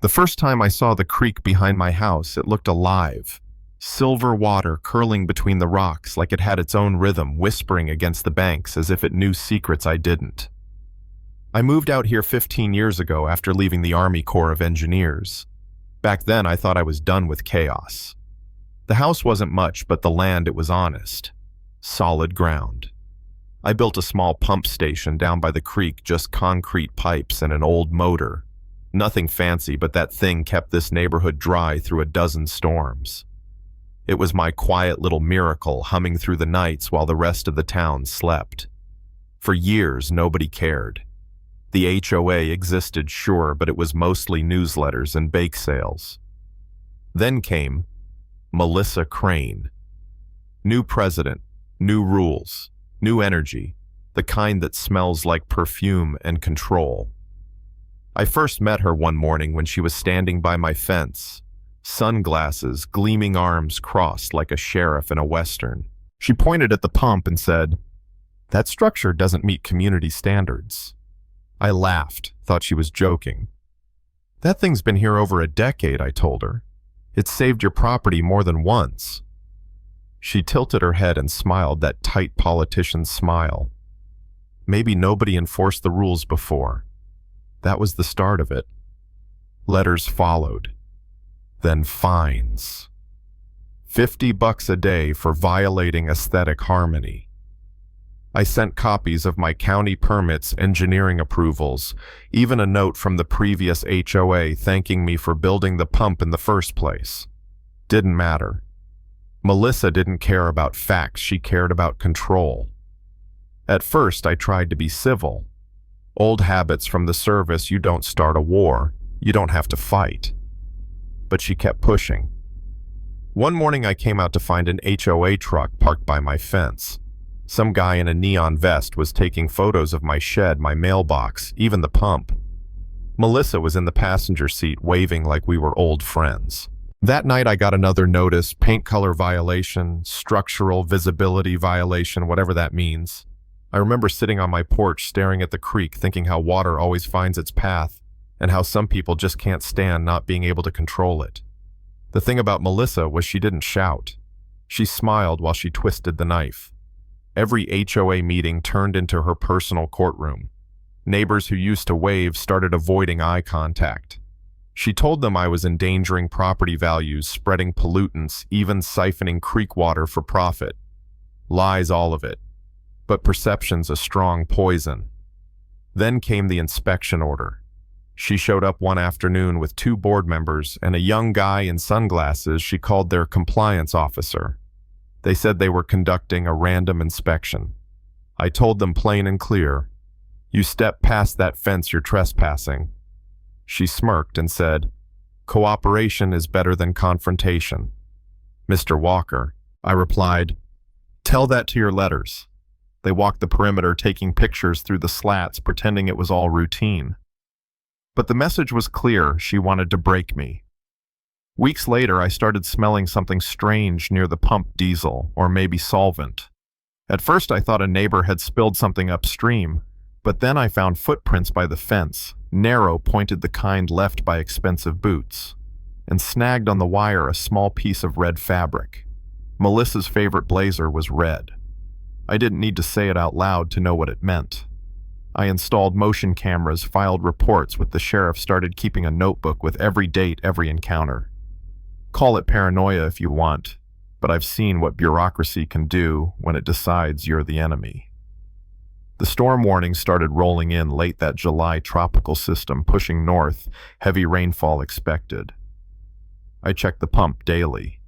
The first time I saw the creek behind my house, it looked alive. Silver water curling between the rocks like it had its own rhythm, whispering against the banks as if it knew secrets I didn't. I moved out here 15 years ago after leaving the Army Corps of Engineers. Back then, I thought I was done with chaos. The house wasn't much, but the land, it was honest. Solid ground. I built a small pump station down by the creek, just concrete pipes and an old motor. Nothing fancy, but that thing kept this neighborhood dry through a dozen storms. It was my quiet little miracle, humming through the nights while the rest of the town slept. For years, nobody cared. The HOA existed, sure, but it was mostly newsletters and bake sales. Then came Melissa Crane. New president, new rules, new energy, the kind that smells like perfume and control. I first met her one morning when she was standing by my fence, sunglasses, gleaming arms crossed like a sheriff in a western. She pointed at the pump and said, "That structure doesn't meet community standards." I laughed, thought she was joking. "That thing's been here over a decade," I told her. "It's saved your property more than once." She tilted her head and smiled, that tight politician's smile. Maybe nobody enforced the rules before. That was the start of it. Letters followed. Then fines. $50 a day for violating aesthetic harmony. I sent copies of my county permits, engineering approvals, even a note from the previous HOA thanking me for building the pump in the first place. Didn't matter. Melissa didn't care about facts, she cared about control. At first, I tried to be civil. Old habits from the service: you don't start a war, you don't have to fight. But she kept pushing. One morning I came out to find an HOA truck parked by my fence. Some guy in a neon vest was taking photos of my shed, my mailbox, even the pump. Melissa was in the passenger seat waving like we were old friends. That night I got another notice: paint color violation, structural visibility violation, whatever that means. I remember sitting on my porch staring at the creek, thinking how water always finds its path and how some people just can't stand not being able to control it. The thing about Melissa was she didn't shout. She smiled while she twisted the knife. Every HOA meeting turned into her personal courtroom. Neighbors who used to wave started avoiding eye contact. She told them I was endangering property values, spreading pollutants, even siphoning creek water for profit. Lies, all of it. But perception's a strong poison. Then came the inspection order. She showed up one afternoon with 2 board members and a young guy in sunglasses she called their compliance officer. They said they were conducting a random inspection. I told them plain and clear, "You step past that fence, you're trespassing." She smirked and said, "Cooperation is better than confrontation." "Mr. Walker," I replied, "tell that to your letters." They walked the perimeter, taking pictures through the slats, pretending it was all routine. But the message was clear: she wanted to break me. Weeks later, I started smelling something strange near the pump: diesel, or maybe solvent. At first, I thought a neighbor had spilled something upstream, but then I found footprints by the fence, narrow, pointed, the kind left by expensive boots, and snagged on the wire a small piece of red fabric. Melissa's favorite blazer was red. I didn't need to say it out loud to know what it meant. I installed motion cameras, filed reports with the sheriff, started keeping a notebook with every date, every encounter. Call it paranoia if you want, but I've seen what bureaucracy can do when it decides you're the enemy. The storm warnings started rolling in late that July, tropical system pushing north, heavy rainfall expected. I checked the pump daily.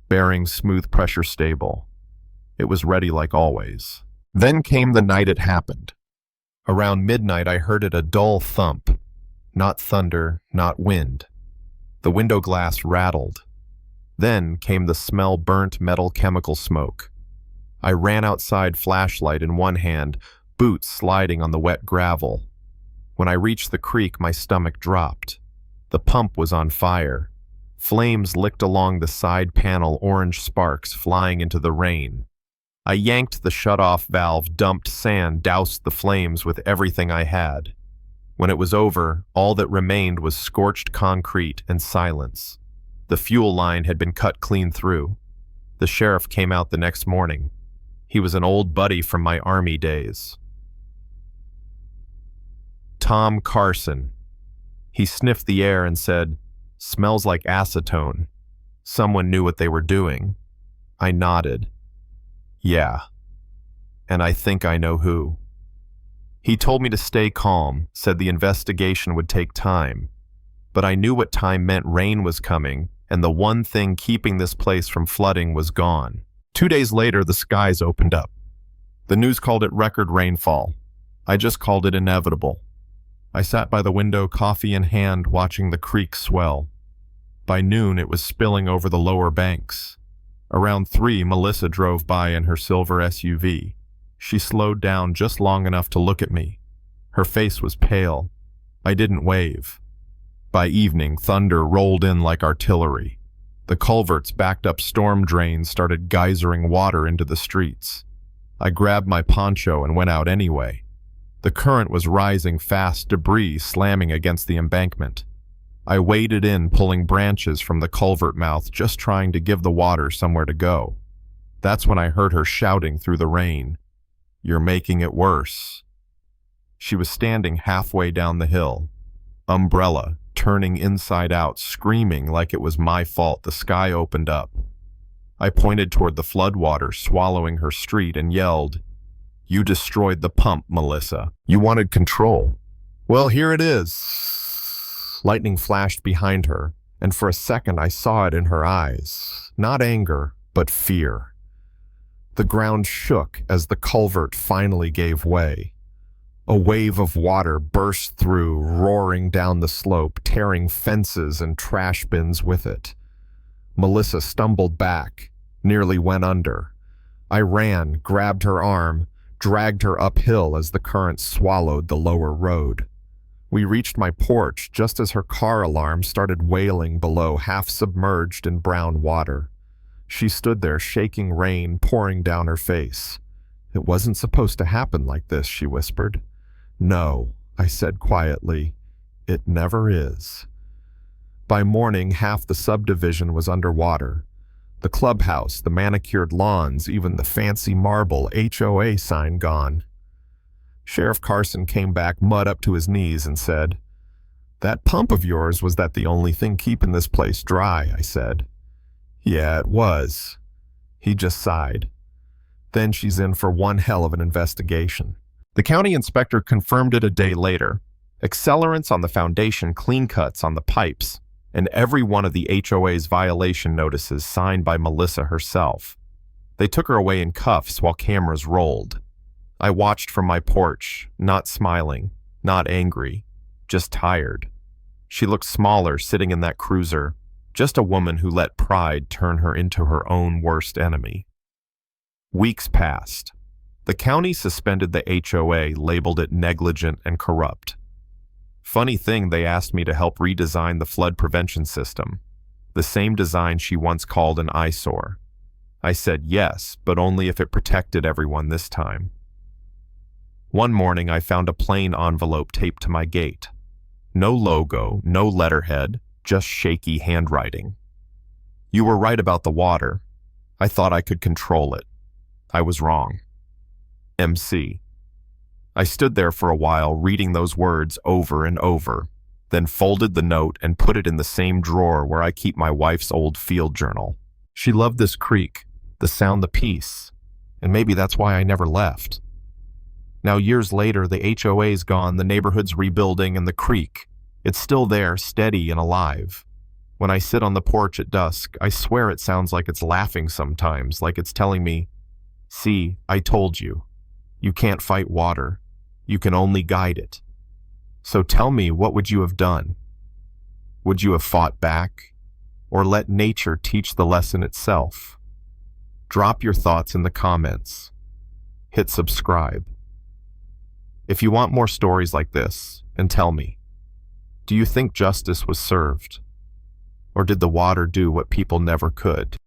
Bearings smooth, pressure stable. It was ready like always. Then came the night it happened. Around midnight I heard it, a dull thump. Not thunder, not wind. The window glass rattled. Then came the smell: burnt metal, chemical smoke. I ran outside, flashlight in one hand, boots sliding on the wet gravel. When I reached the creek, my stomach dropped. The pump was on fire. Flames licked along the side panel, orange sparks flying into the rain. I yanked the shut-off valve, dumped sand, doused the flames with everything I had. When it was over, all that remained was scorched concrete and silence. The fuel line had been cut clean through. The sheriff came out the next morning. He was an old buddy from my army days. Tom Carson. He sniffed the air and said, "Smells like acetone." Someone knew what they were doing. I nodded. Yeah. And I think I know who. He told me to stay calm, said the investigation would take time. But I knew what time meant. Rain was coming, and the one thing keeping this place from flooding was gone. 2 days later, the skies opened up. The news called it record rainfall. I just called it inevitable. I sat by the window, coffee in hand, watching the creek swell. By noon, it was spilling over the lower banks. Around 3, Melissa drove by in her silver SUV. She slowed down just long enough to look at me. Her face was pale. I didn't wave. By evening, thunder rolled in like artillery. The culverts backed up storm drains, started geysering water into the streets. I grabbed my poncho and went out anyway. The current was rising fast, debris slamming against the embankment. I waded in, pulling branches from the culvert mouth, just trying to give the water somewhere to go. That's when I heard her shouting through the rain, "You're making it worse." She was standing halfway down the hill, umbrella turning inside out, screaming like it was my fault. The sky opened up. I pointed toward the floodwaters swallowing her street and yelled, "You destroyed the pump, Melissa. You wanted control. Well, here it is." Lightning flashed behind her, and for a second I saw it in her eyes. Not anger, but fear. The ground shook as the culvert finally gave way. A wave of water burst through, roaring down the slope, tearing fences and trash bins with it. Melissa stumbled back, nearly went under. I ran, grabbed her arm, dragged her uphill as the current swallowed the lower road. We reached my porch just as her car alarm started wailing below, half submerged in brown water. She stood there, shaking, rain pouring down her face. "It wasn't supposed to happen like this," she whispered. "No," I said quietly. "It never is." By morning, half the subdivision was underwater. The clubhouse, the manicured lawns, even the fancy marble HOA sign gone. Sheriff Carson came back, mud up to his knees, and said, "That pump of yours, was that the only thing keeping this place dry?" I said. "Yeah, it was." He just sighed. "Then she's in for one hell of an investigation." The county inspector confirmed it a day later. Accelerants on the foundation, clean cuts on the pipes, and every one of the HOA's violation notices signed by Melissa herself. They took her away in cuffs while cameras rolled. I watched from my porch, not smiling, not angry, just tired. She looked smaller sitting in that cruiser, just a woman who let pride turn her into her own worst enemy. Weeks passed. The county suspended the HOA, labeled it negligent and corrupt. Funny thing, they asked me to help redesign the flood prevention system, the same design she once called an eyesore. I said yes, but only if it protected everyone this time. One morning, I found a plain envelope taped to my gate. No logo, no letterhead, just shaky handwriting. "You were right about the water. I thought I could control it. I was wrong. MC." I stood there for a while, reading those words over and over, then folded the note and put it in the same drawer where I keep my wife's old field journal. She loved this creek, the sound, the peace, and maybe that's why I never left. Now, years later, the HOA's gone, the neighborhood's rebuilding, and the creek, it's still there, steady and alive. When I sit on the porch at dusk, I swear it sounds like it's laughing sometimes, like it's telling me, "See, I told you. You can't fight water. You can only guide it. So tell me, what would you have done? Would you have fought back, or let nature teach the lesson itself?" Drop your thoughts in the comments. Hit subscribe. If you want more stories like this, and tell me, do you think justice was served? Or did the water do what people never could?